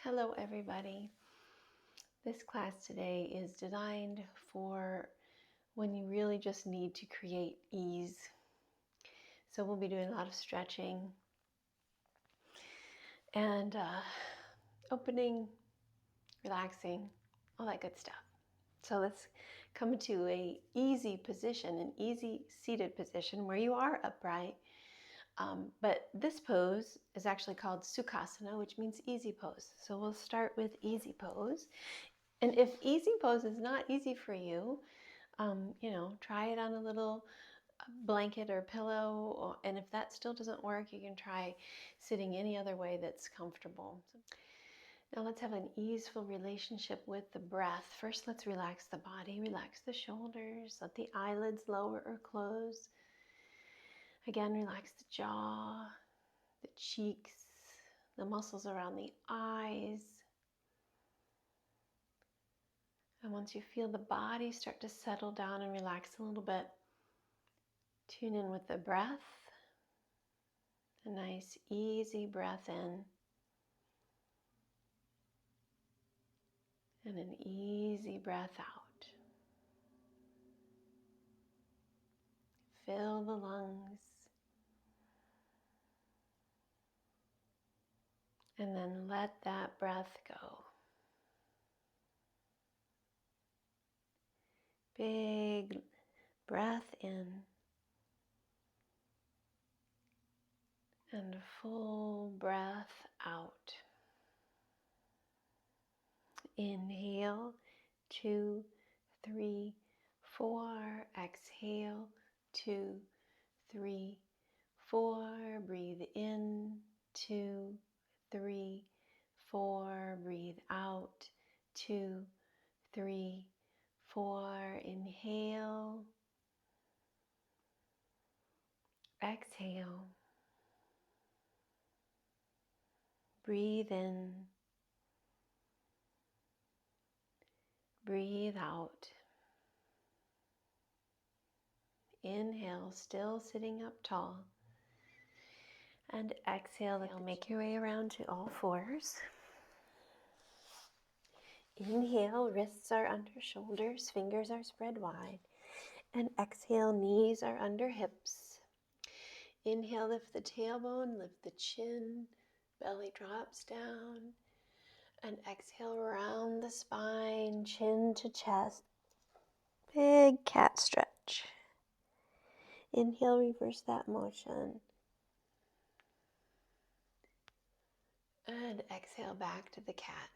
Hello everybody. This class today is designed for when you really just need to create ease. So we'll be doing a lot of stretching and opening, relaxing, all that good stuff. So let's come to an easy position, an easy seated position where you are upright. But this pose is actually called Sukhasana, which means easy pose. So we'll start with easy pose. And if easy pose is not easy for you, try it on a little blanket or pillow. And if that still doesn't work, you can try sitting any other way that's comfortable. Now let's have an easeful relationship with the breath. First, let's relax the body, relax the shoulders, let the eyelids lower or close. Again, relax the jaw, the cheeks, the muscles around the eyes. And once you feel the body start to settle down and relax a little bit, tune in with the breath. A nice, easy breath in. And an easy breath out. Fill the lungs. And then let that breath go. Big breath in. And full breath out. Inhale, 2, 3, 4. Exhale, 2, 3, 4. Breathe in, 2, 3, 4. Breathe out, 2, 3, 4. Inhale. Exhale. Breathe in. Breathe out. Inhale, still sitting up tall. And exhale, make your way around to all fours. Inhale, wrists are under shoulders, fingers are spread wide. And exhale, knees are under hips. Inhale, lift the tailbone, lift the chin, belly drops down. And exhale, round the spine, chin to chest. Big cat stretch. Inhale, reverse that motion. And exhale, back to the cat.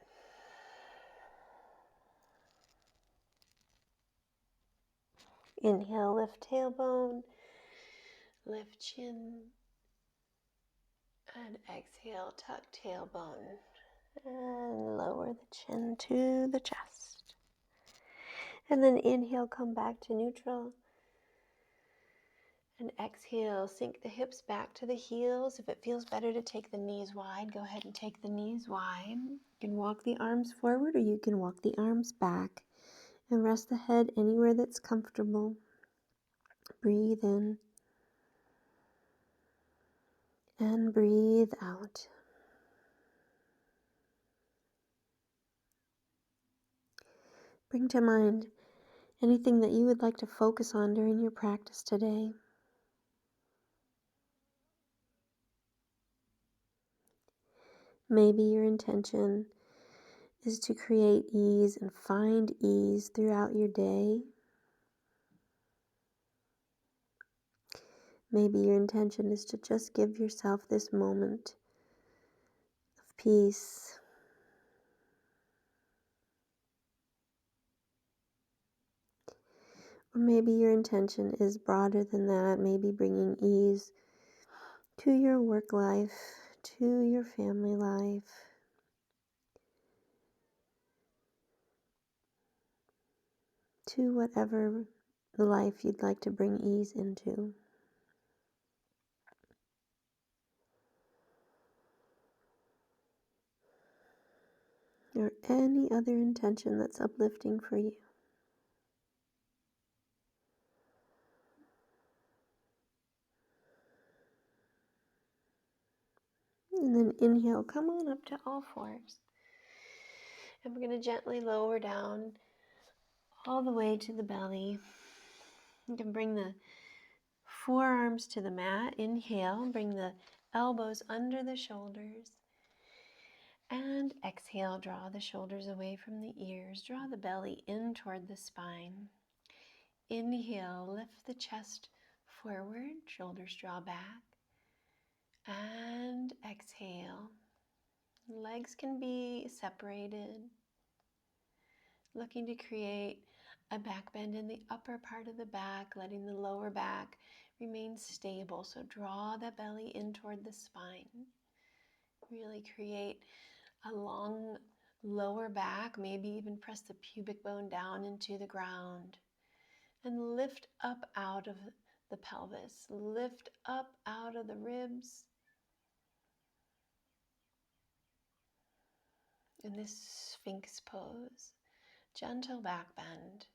Inhale, lift tailbone, lift chin. And exhale, tuck tailbone. And lower the chin to the chest. And then inhale, come back to neutral. And exhale, sink the hips back to the heels. If it feels better to take the knees wide, go ahead and take the knees wide. You can walk the arms forward or you can walk the arms back. And rest the head anywhere that's comfortable. Breathe in. And breathe out. Bring to mind anything that you would like to focus on during your practice today. Maybe your intention is to create ease and find ease throughout your day. Maybe your intention is to just give yourself this moment of peace. Or maybe your intention is broader than that, maybe bringing ease to your work life, to your family life. To whatever life you'd like to bring ease into. Or any other intention that's uplifting for you. And then inhale, come on up to all fours. And we're going to gently lower down all the way to the belly. You can bring the forearms to the mat. Inhale, bring the elbows under the shoulders. And exhale, draw the shoulders away from the ears. Draw the belly in toward the spine. Inhale, lift the chest forward, shoulders draw back. And exhale. Legs can be separated. Looking to create a back bend in the upper part of the back, letting the lower back remain stable. So draw the belly in toward the spine. Really create a long lower back, maybe even press the pubic bone down into the ground. And lift up out of the pelvis. Lift up out of the ribs. In this Sphinx pose, gentle back bend.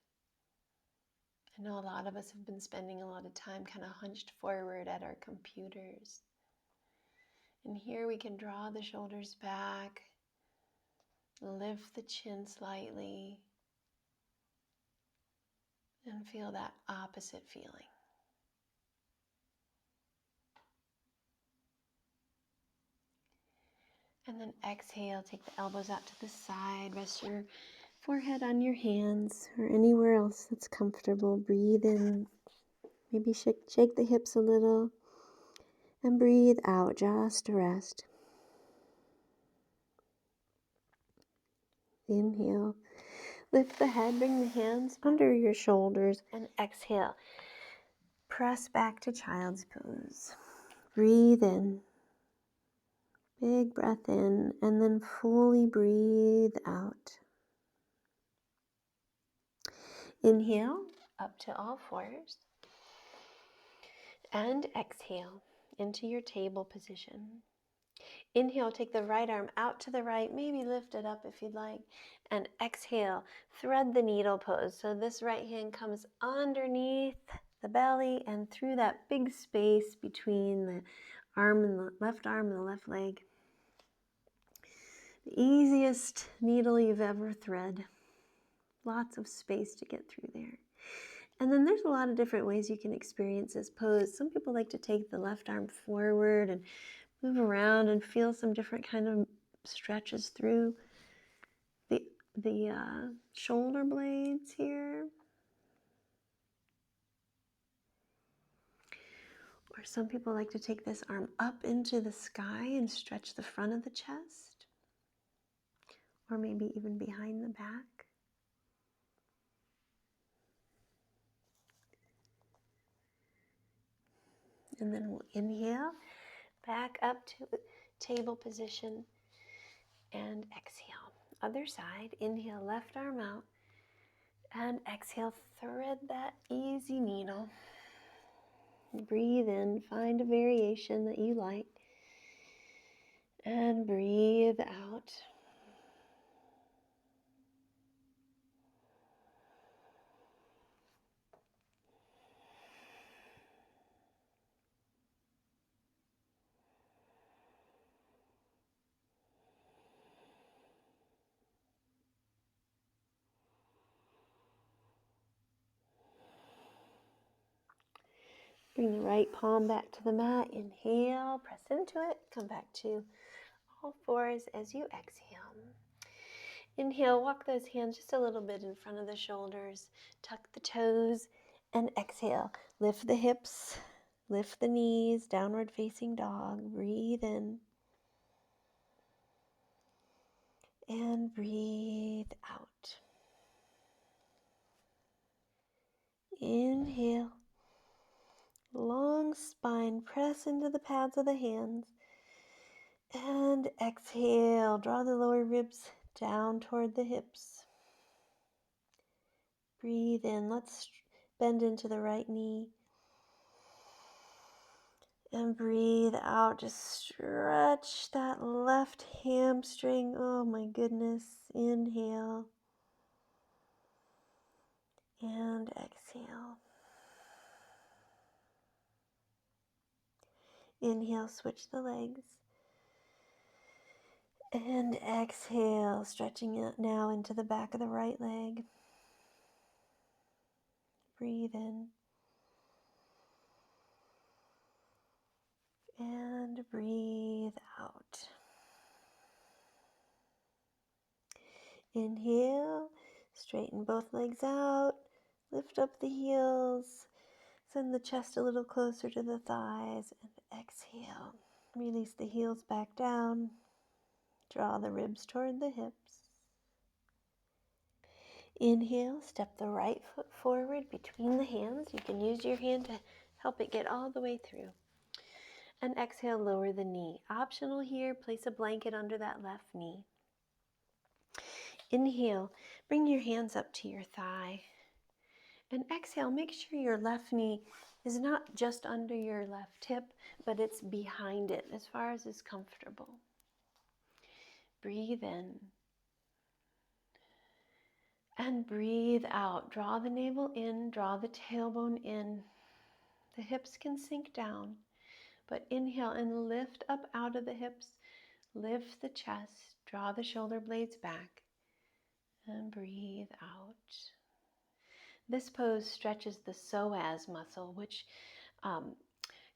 I know a lot of us have been spending a lot of time kind of hunched forward at our computers. And here we can draw the shoulders back, lift the chin slightly, and feel that opposite feeling. And then exhale, take the elbows out to the side, rest your forehead on your hands or anywhere else that's comfortable. Breathe in, maybe shake the hips a little, and breathe out, just to rest. Inhale, lift the head, bring the hands under your shoulders, and exhale. Press back to child's pose. Breathe in. Big breath in, and then fully breathe out. Inhale, up to all fours. And exhale into your table position. Inhale, take the right arm out to the right, maybe lift it up if you'd like. And exhale, thread the needle pose. So this right hand comes underneath the belly and through that big space between the arm and the left leg. The easiest needle you've ever thread. Lots of space to get through there. And then there's a lot of different ways you can experience this pose. Some people like to take the left arm forward and move around and feel some different kind of stretches through the shoulder blades here. Or some people like to take this arm up into the sky and stretch the front of the chest. Or maybe even behind the back. And then we'll inhale, back up to table position, and exhale. Other side, inhale, left arm out, and exhale, thread that easy needle. Breathe in, find a variation that you like, and breathe out. Bring the right palm back to the mat. Inhale, press into it. Come back to all fours as you exhale. Inhale, walk those hands just a little bit in front of the shoulders. Tuck the toes and exhale. Lift the hips, lift the knees, downward facing dog. Breathe in. And breathe out. Inhale. Long spine, press into the pads of the hands. And exhale, draw the lower ribs down toward the hips. Breathe in, let's bend into the right knee. And breathe out, just stretch that left hamstring. Oh my goodness, inhale. And exhale. Inhale, switch the legs. And exhale, stretching it now into the back of the right leg. Breathe in. And breathe out. Inhale, straighten both legs out, lift up the heels, send the chest a little closer to the thighs, and exhale. Release the heels back down, draw the ribs toward the hips. Inhale, step the right foot forward between the hands. You can use your hand to help it get all the way through. And exhale, lower the knee. Optional here, place a blanket under that left knee. Inhale, bring your hands up to your thigh. And exhale, make sure your left knee is not just under your left hip, but it's behind it as far as is comfortable. Breathe in. And breathe out. Draw the navel in, draw the tailbone in. The hips can sink down, but inhale and lift up out of the hips. Lift the chest, draw the shoulder blades back, and breathe out. This pose stretches the psoas muscle, which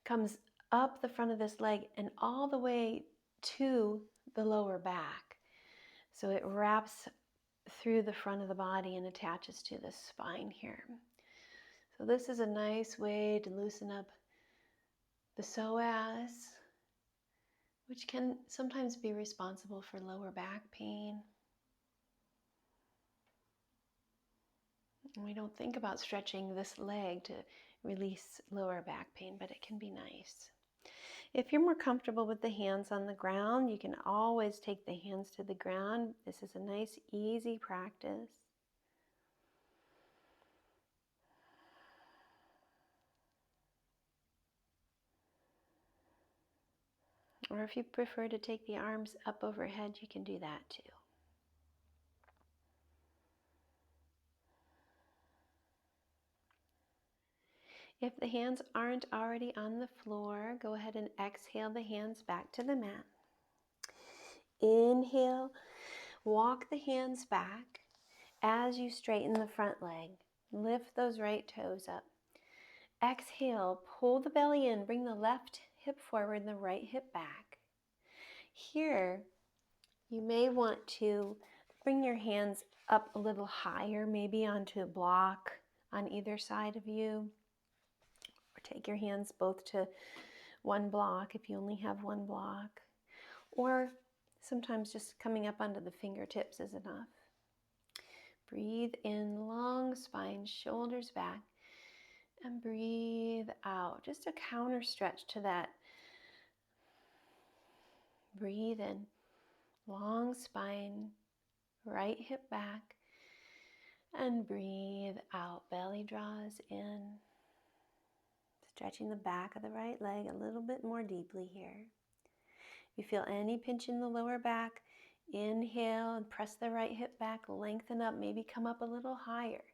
comes up the front of this leg and all the way to the lower back. So it wraps through the front of the body and attaches to the spine here. So this is a nice way to loosen up the psoas, which can sometimes be responsible for lower back pain. We don't think about stretching this leg to release lower back pain, but it can be nice. If you're more comfortable with the hands on the ground, you can always take the hands to the ground. This is a nice, easy practice. Or if you prefer to take the arms up overhead, you can do that too. If the hands aren't already on the floor, go ahead and exhale the hands back to the mat. Inhale, walk the hands back as you straighten the front leg. Lift those right toes up. Exhale, pull the belly in, bring the left hip forward and the right hip back. Here, you may want to bring your hands up a little higher, maybe onto a block on either side of you. Or take your hands both to one block if you only have one block. Or sometimes just coming up onto the fingertips is enough. Breathe in, long spine, shoulders back. And breathe out. Just a counter stretch to that. Breathe in, long spine, right hip back. And breathe out. Belly draws in. Stretching the back of the right leg a little bit more deeply here. If you feel any pinch in the lower back, inhale and press the right hip back, lengthen up, maybe come up a little higher.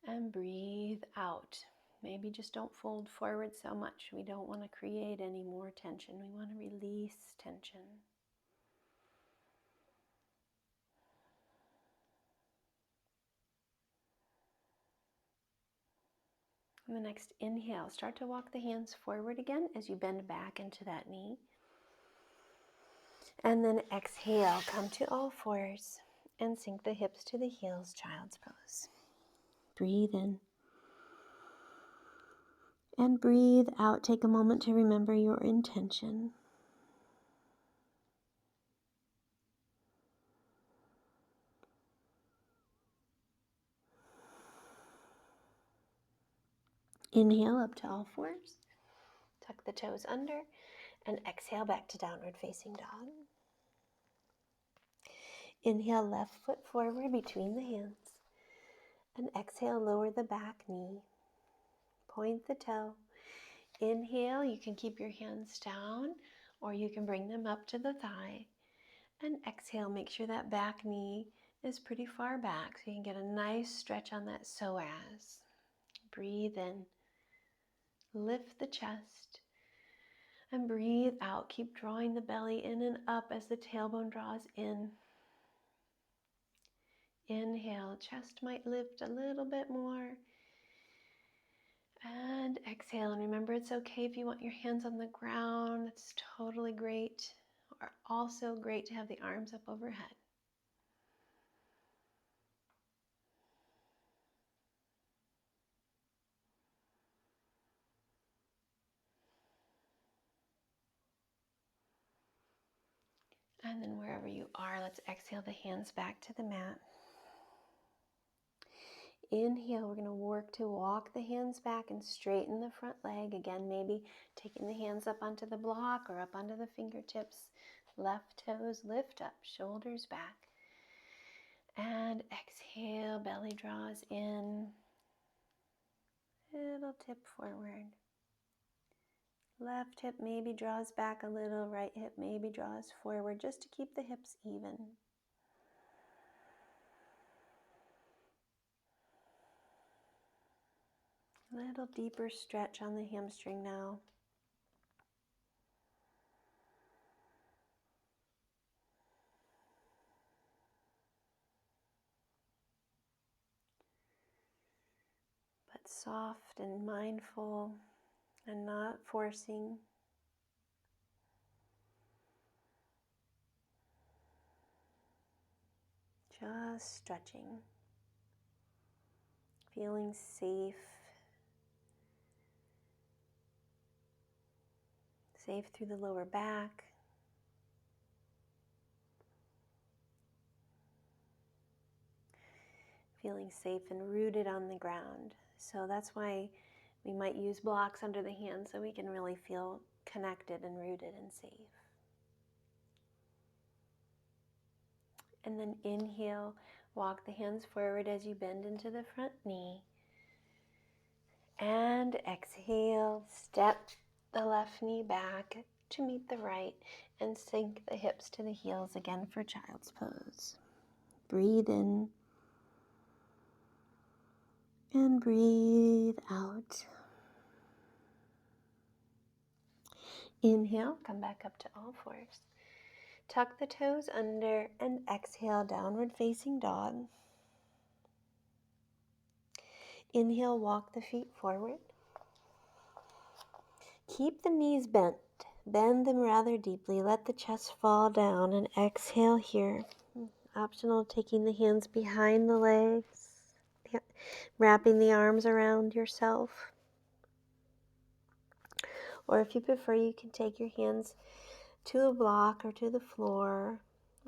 And breathe out. Maybe just don't fold forward so much. We don't want to create any more tension. We want to release tension. On the next inhale, start to walk the hands forward again as you bend back into that knee. And then exhale, come to all fours and sink the hips to the heels, child's pose. Breathe in. And breathe out. Take a moment to remember your intention. Inhale up to all fours. Tuck the toes under and exhale back to downward facing dog. Inhale, left foot forward between the hands. And exhale, lower the back knee. Point the toe. Inhale, you can keep your hands down or you can bring them up to the thigh. And exhale, make sure that back knee is pretty far back so you can get a nice stretch on that psoas. Breathe in. Lift the chest And breathe out. Keep drawing the belly in and up as the tailbone draws in. Inhale, chest might lift a little bit more. And exhale. And remember, it's okay if you want your hands on the ground. It's totally great. Or also great to have the arms up overhead. And then wherever you are, let's exhale the hands back to the mat. Inhale, we're going to work to walk the hands back and straighten the front leg. Again, maybe taking the hands up onto the block or up onto the fingertips. Left toes lift up, shoulders back. And exhale, belly draws in. Little tip forward. Left hip maybe draws back a little, right hip maybe draws forward, just to keep the hips even. Little deeper stretch on the hamstring now. But soft and mindful and not forcing. Just stretching. Feeling safe. Safe through the lower back. Feeling safe and rooted on the ground. So that's why we might use blocks under the hands so we can really feel connected and rooted and safe. And then inhale, walk the hands forward as you bend into the front knee. And exhale, step the left knee back to meet the right and sink the hips to the heels again for child's pose. Breathe in and breathe out. Inhale, come back up to all fours. Tuck the toes under and exhale, downward facing dog. Inhale, walk the feet forward. Keep the knees bent. Bend them rather deeply. Let the chest fall down and exhale here. Optional, taking the hands behind the legs, wrapping the arms around yourself. Or if you prefer, you can take your hands to a block or to the floor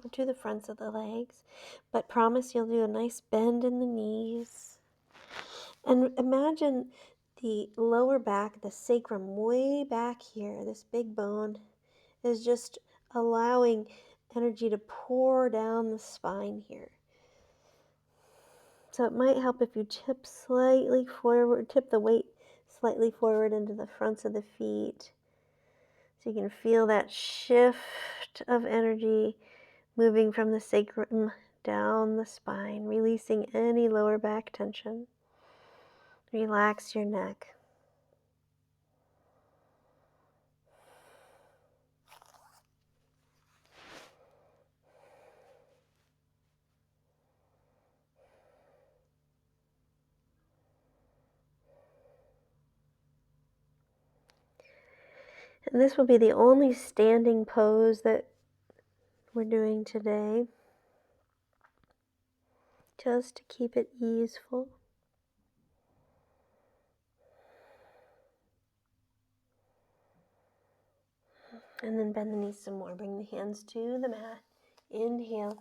or to the fronts of the legs. But promise you'll do a nice bend in the knees. And imagine the lower back, the sacrum way back here, this big bone, is just allowing energy to pour down the spine here. So it might help if you tip slightly forward, tip the weight slightly forward into the fronts of the feet. So you can feel that shift of energy moving from the sacrum down the spine, releasing any lower back tension. Relax your neck. And this will be the only standing pose that we're doing today, just to keep it easeful. And then bend the knees some more. Bring the hands to the mat. Inhale.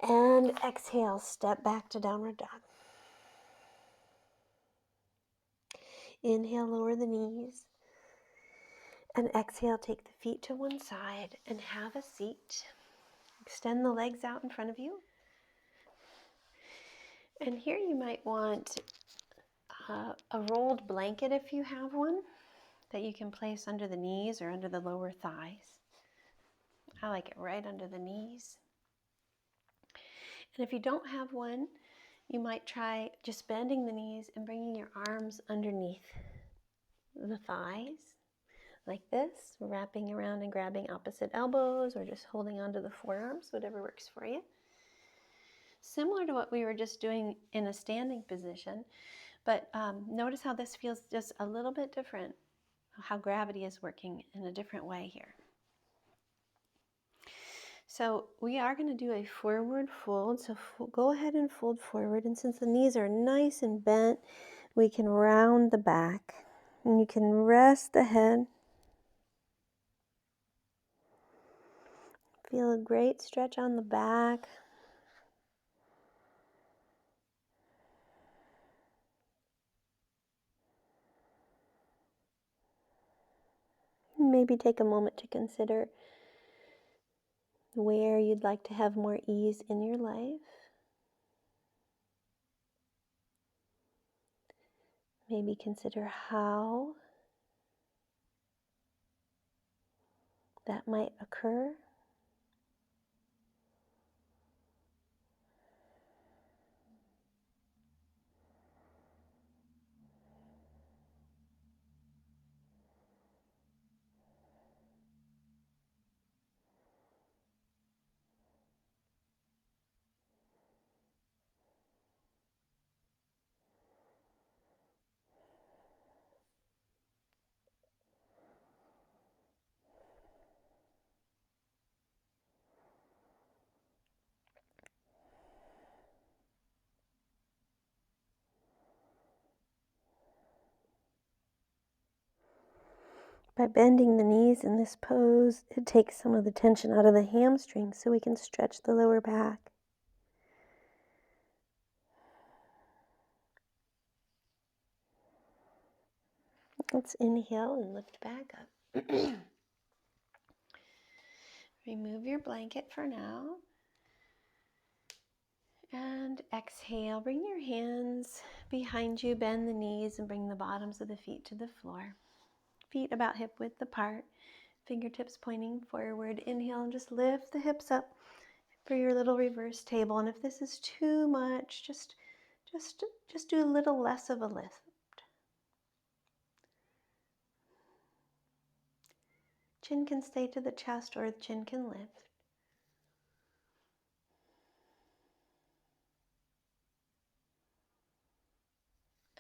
And exhale. Step back to downward dog. Inhale, lower the knees. And exhale, take the feet to one side and have a seat. Extend the legs out in front of you. And here you might want a rolled blanket if you have one that you can place under the knees or under the lower thighs. I like it right under the knees. And if you don't have one, you might try just bending the knees and bringing your arms underneath the thighs, like this, wrapping around and grabbing opposite elbows, or just holding onto the forearms, whatever works for you. Similar to what we were just doing in a standing position, but notice how this feels just a little bit different, how gravity is working in a different way here. So we are going to do a forward fold. So go ahead and fold forward. And since the knees are nice and bent, we can round the back. And you can rest the head. Feel a great stretch on the back. Maybe take a moment to consider where you'd like to have more ease in your life. Maybe consider how that might occur. By bending the knees in this pose, it takes some of the tension out of the hamstrings so we can stretch the lower back. Let's inhale and lift back up. Remove your blanket for now. And exhale, bring your hands behind you, bend the knees, and bring the bottoms of the feet to the floor. Feet about hip width apart, fingertips pointing forward. Inhale and just lift the hips up for your little reverse table. And if this is too much, just do a little less of a lift. Chin can stay to the chest or the chin can lift.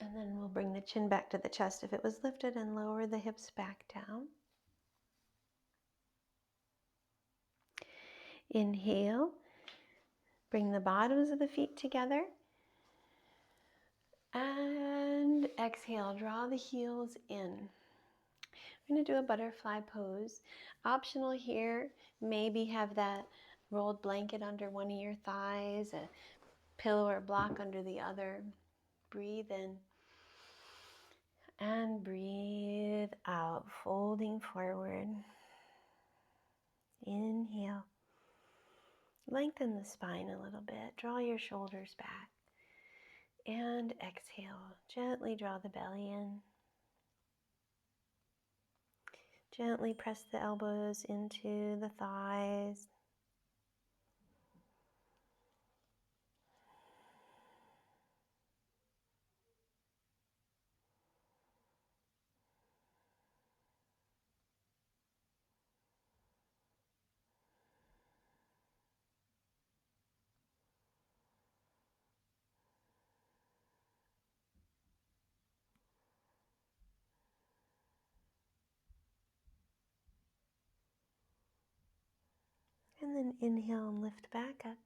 And then we'll bring the chin back to the chest if it was lifted and lower the hips back down. Inhale, bring the bottoms of the feet together. And exhale, draw the heels in. We're going to do a butterfly pose. Optional here, maybe have that rolled blanket under one of your thighs, a pillow or block under the other. Breathe in and breathe out, folding forward. Inhale. Lengthen the spine a little bit. Draw your shoulders back. And exhale. Gently draw the belly in. Gently press the elbows into the thighs. And then inhale and lift back up.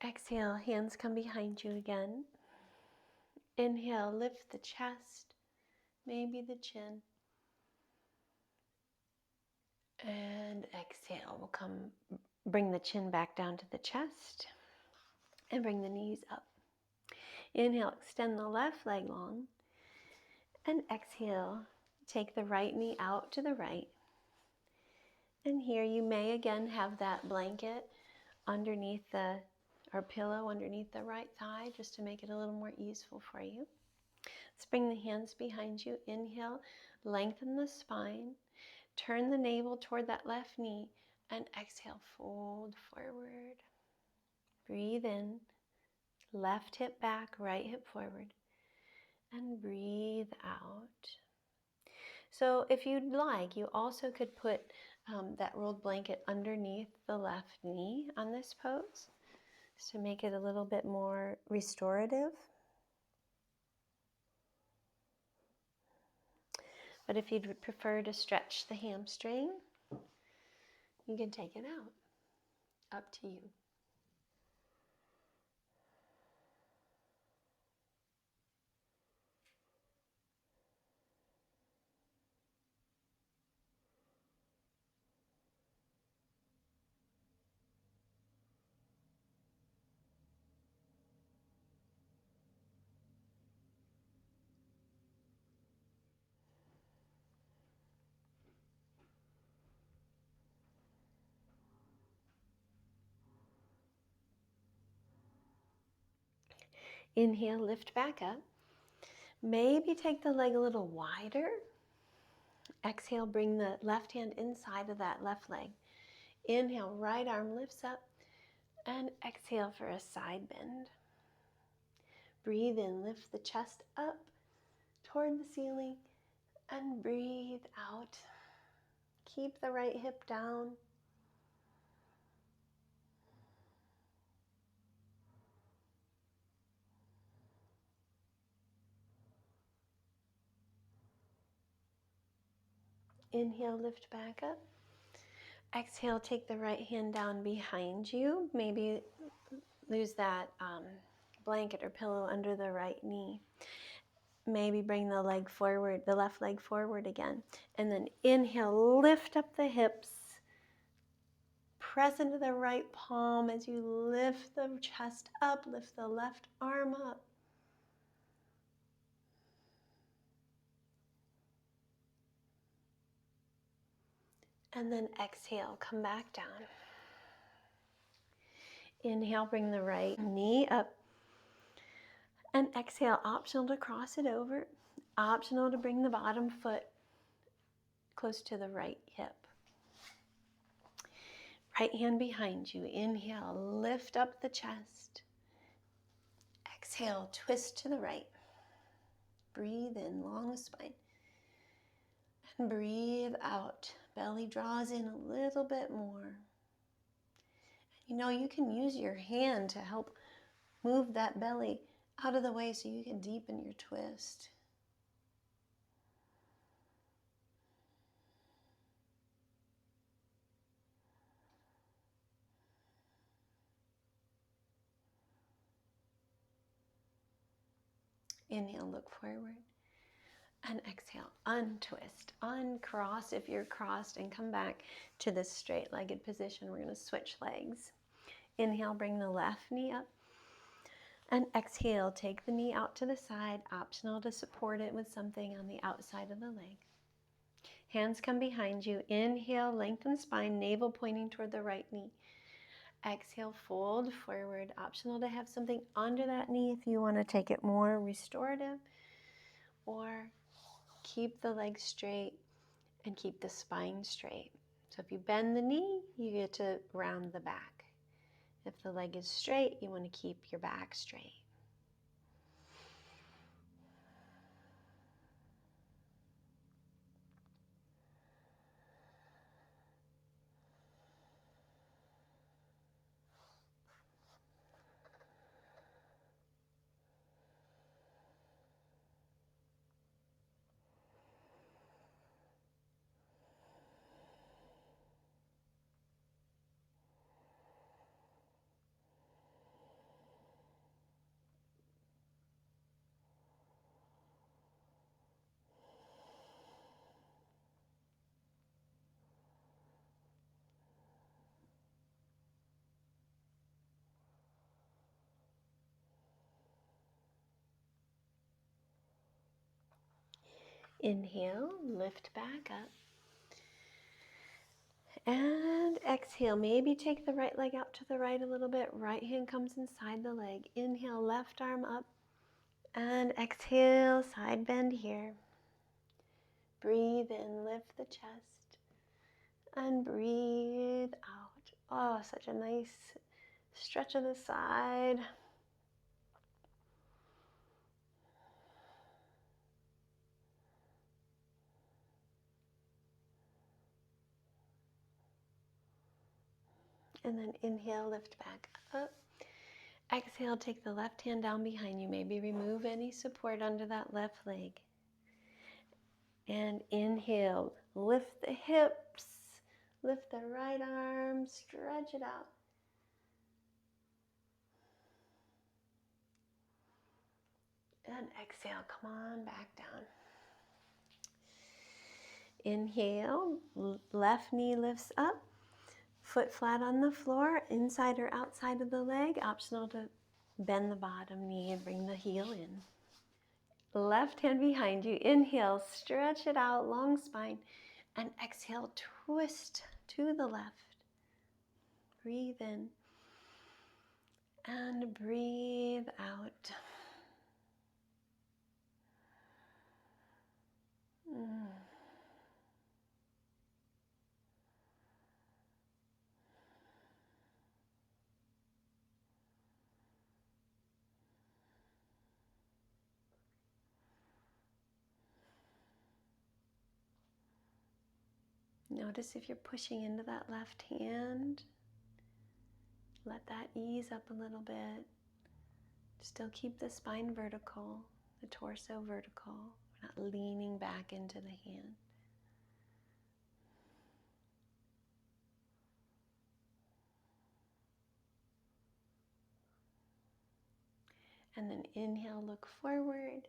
Exhale, hands come behind you again. Inhale, lift the chest, maybe the chin. And exhale, we'll bring the chin back down to the chest and bring the knees up. Inhale, extend the left leg long. And exhale, take the right knee out to the right. And here you may again have that blanket underneath or pillow underneath the right thigh just to make it a little more easeful for you. Let's bring the hands behind you. Inhale, lengthen the spine. Turn the navel toward that left knee and exhale, fold forward. Breathe in, left hip back, right hip forward. And breathe out. So if you'd like, you also could put that rolled blanket underneath the left knee on this pose to make it a little bit more restorative. But if you'd prefer to stretch the hamstring, you can take it out. Up to you. Inhale, lift back up. Maybe take the leg a little wider. Exhale, bring the left hand inside of that left leg. Inhale, right arm lifts up, and exhale for a side bend. Breathe in, lift the chest up toward the ceiling, and breathe out. Keep the right hip down. Inhale, lift back up. Exhale, take the right hand down behind you. Maybe lose that blanket or pillow under the right knee. Maybe bring the leg forward, the left leg forward again. And then inhale, lift up the hips. Press into the right palm as you lift the chest up, lift the left arm up. And then exhale, come back down. Inhale, bring the right knee up. And exhale, optional to cross it over. Optional to bring the bottom foot close to the right hip. Right hand behind you. Inhale, lift up the chest. Exhale, twist to the right. Breathe in, long spine. And breathe out. Belly draws in a little bit more. You know, you can use your hand to help move that belly out of the way so you can deepen your twist. Inhale, look forward. And exhale, untwist, uncross if you're crossed, and come back to this straight-legged position. We're going to switch legs. Inhale, bring the left knee up. And exhale, take the knee out to the side, optional to support it with something on the outside of the leg. Hands come behind you. Inhale, lengthen spine, navel pointing toward the right knee. Exhale, fold forward, optional to have something under that knee if you want to take it more restorative, or keep the leg straight and keep the spine straight. So if you bend the knee, you get to round the back. If the leg is straight, you want to keep your back straight. Inhale, lift back up. And exhale, maybe take the right leg out to the right a little bit. Right hand comes inside the leg. Inhale, left arm up. And exhale, side bend here. Breathe in, lift the chest. And breathe out. Oh, such a nice stretch of the side. And then inhale, lift back up. Exhale, take the left hand down behind you. Maybe remove any support under that left leg. And inhale, lift the hips, lift the right arm, stretch it out. And exhale, come on back down. Inhale, left knee lifts up, foot flat on the floor, inside or outside of the leg. Optional to bend the bottom knee and bring the heel in. Left hand behind you. Inhale, stretch it out, long spine. And exhale, twist to the left. Breathe in and breathe out. Notice if you're pushing into that left hand. Let that ease up a little bit. Still keep the spine vertical, the torso vertical. We're not leaning back into the hand. And then inhale, look forward.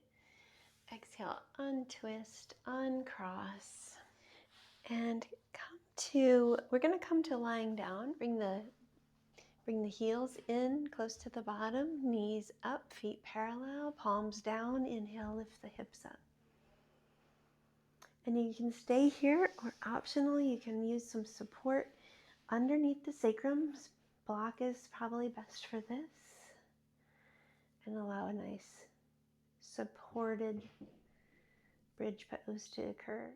Exhale, untwist, uncross. And we're going to come to lying down. Bring the heels in close to the bottom, knees up, feet parallel, palms down. Inhale, lift the hips up. And you can stay here, or optionally, you can use some support underneath the sacrum. Block is probably best for this. And allow a nice supported bridge pose to occur.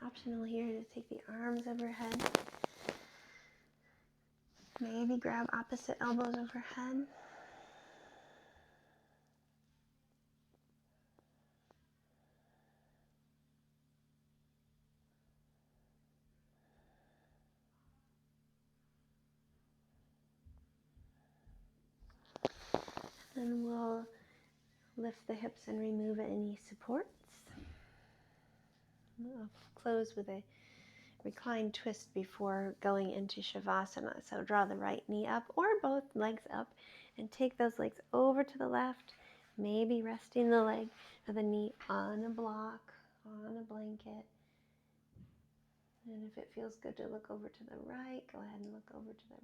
Optional here to take the arms overhead. Maybe grab opposite elbows overhead. And we'll lift the hips and remove any supports. I'll close with a reclined twist before going into Shavasana. So draw the right knee up or both legs up and take those legs over to the left, maybe resting the leg or the knee on a block, on a blanket. And if it feels good to look over to the right, go ahead and look over to the right.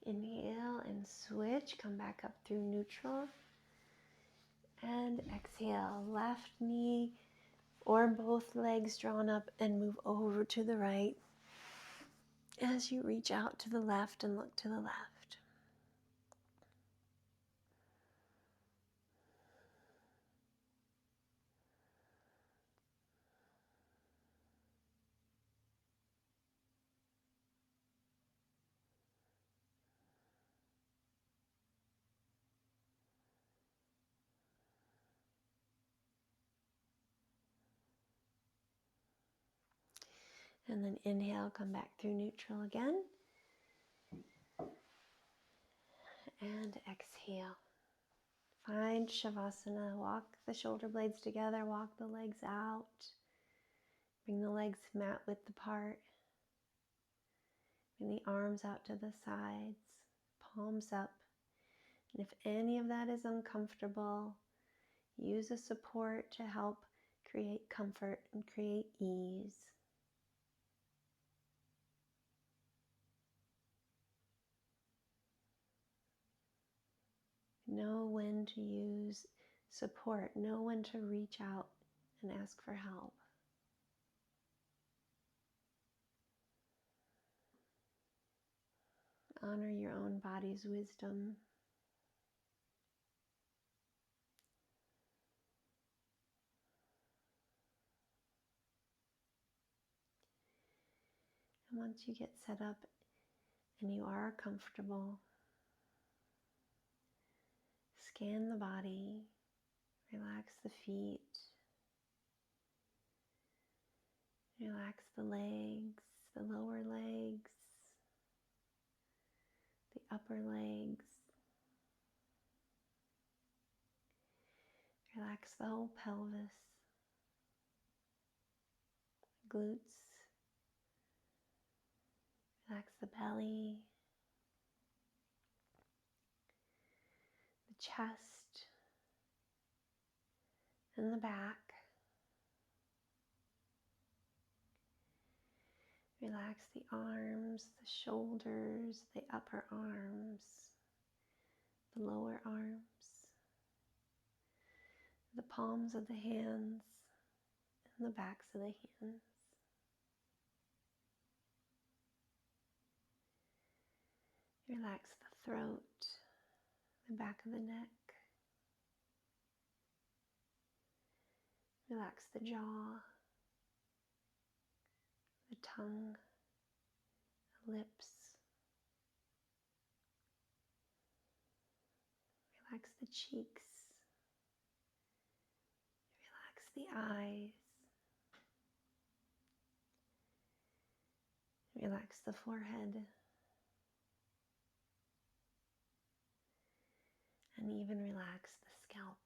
Inhale and switch, come back up through neutral. And exhale, left knee or both legs drawn up and move over to the right as you reach out to the left and look to the left. And then inhale, come back through neutral again. And exhale. Find Shavasana. Walk the shoulder blades together, walk the legs out. Bring the legs mat width apart. Bring the arms out to the sides, palms up. And if any of that is uncomfortable, use a support to help create comfort and create ease. Know when to use support. Know when to reach out and ask for help. honor your own body's wisdom. And once you get set up and you are comfortable, scan the body, relax the feet, relax the legs, the lower legs, the upper legs. Relax the whole pelvis, glutes. Relax the belly, the chest, and the back. Relax the arms, the shoulders, the upper arms, the lower arms, the palms of the hands, and the backs of the hands. Relax the throat, the back of the neck. Relax the jaw, the tongue, the lips. Relax the cheeks. Relax the eyes. Relax the forehead. And even relax the scalp.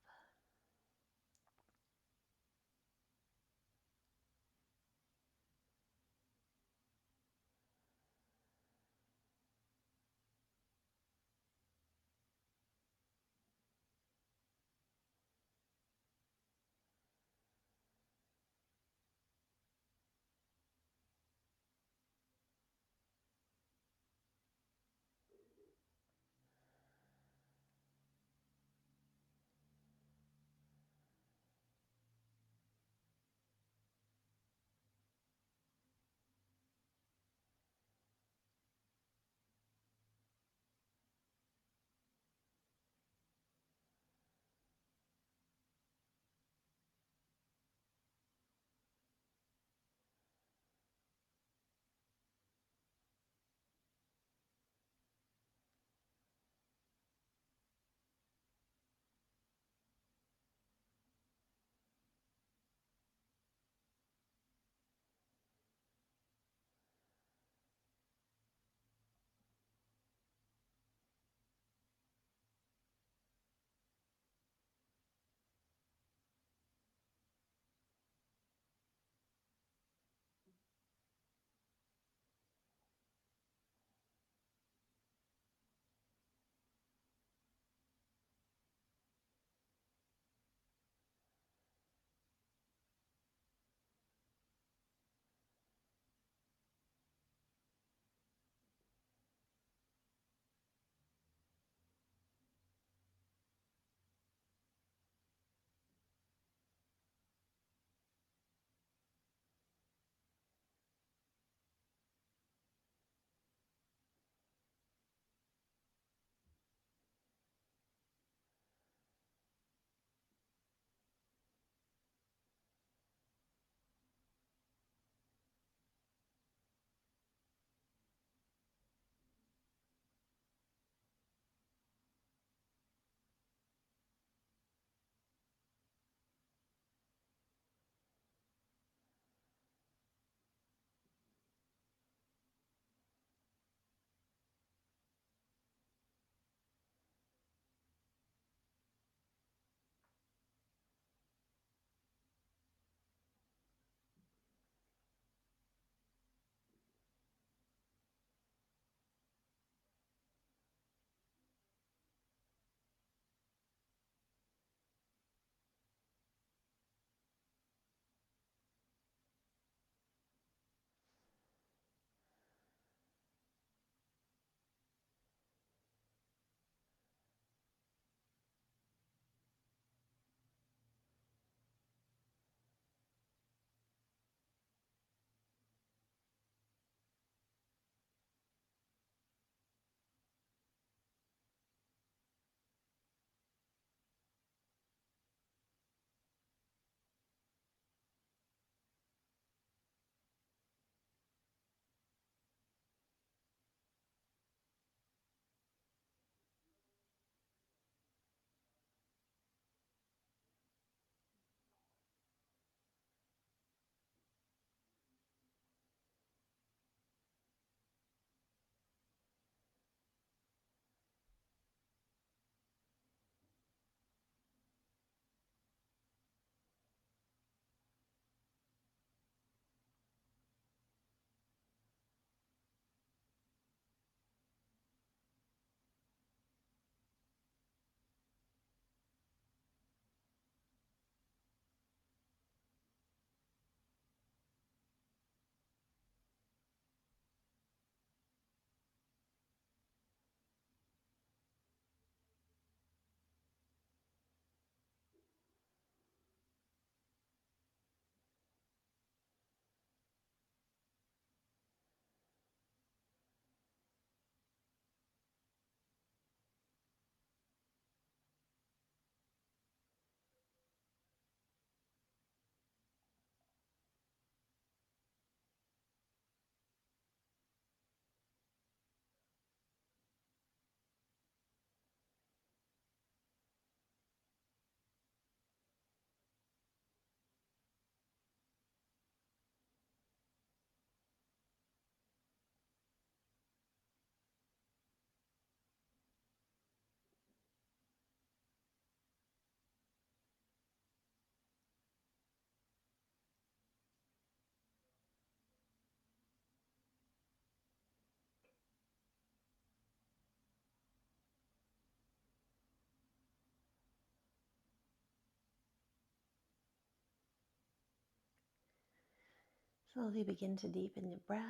Slowly begin to deepen your breath.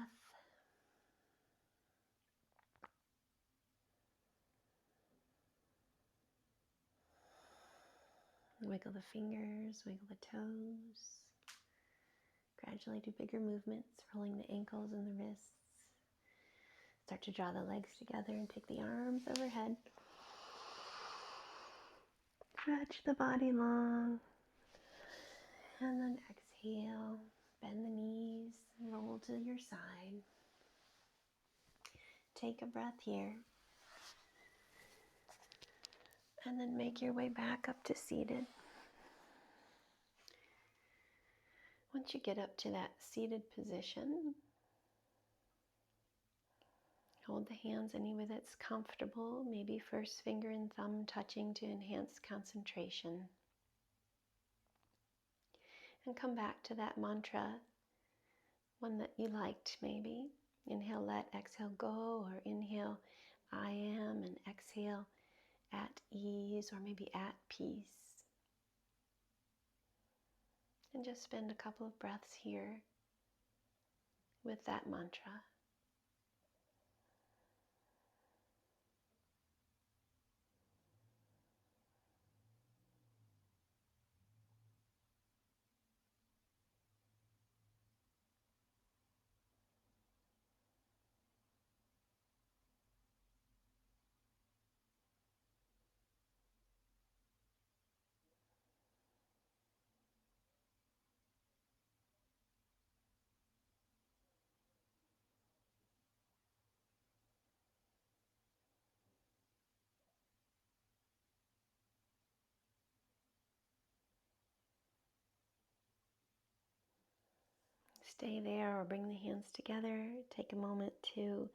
Wiggle the fingers, wiggle the toes. Gradually do bigger movements, rolling the ankles and the wrists. Start to draw the legs together and take the arms overhead. Stretch the body long. And then exhale. Bend the knees, roll to your side. Take a breath here. And then make your way back up to seated. Once you get up to that seated position, hold the hands any way that's comfortable, maybe first finger and thumb touching to enhance concentration. And come back to that mantra, one that you liked maybe. Inhale, let, exhale, go, or inhale, I am, and exhale, at ease, or maybe at peace. And just spend a couple of breaths here with that mantra. Stay there or bring the hands together. Take a moment to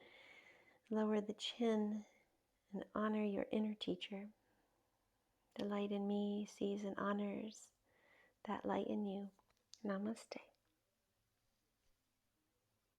lower the chin and honor your inner teacher. The light in me sees and honors that light in you. Namaste.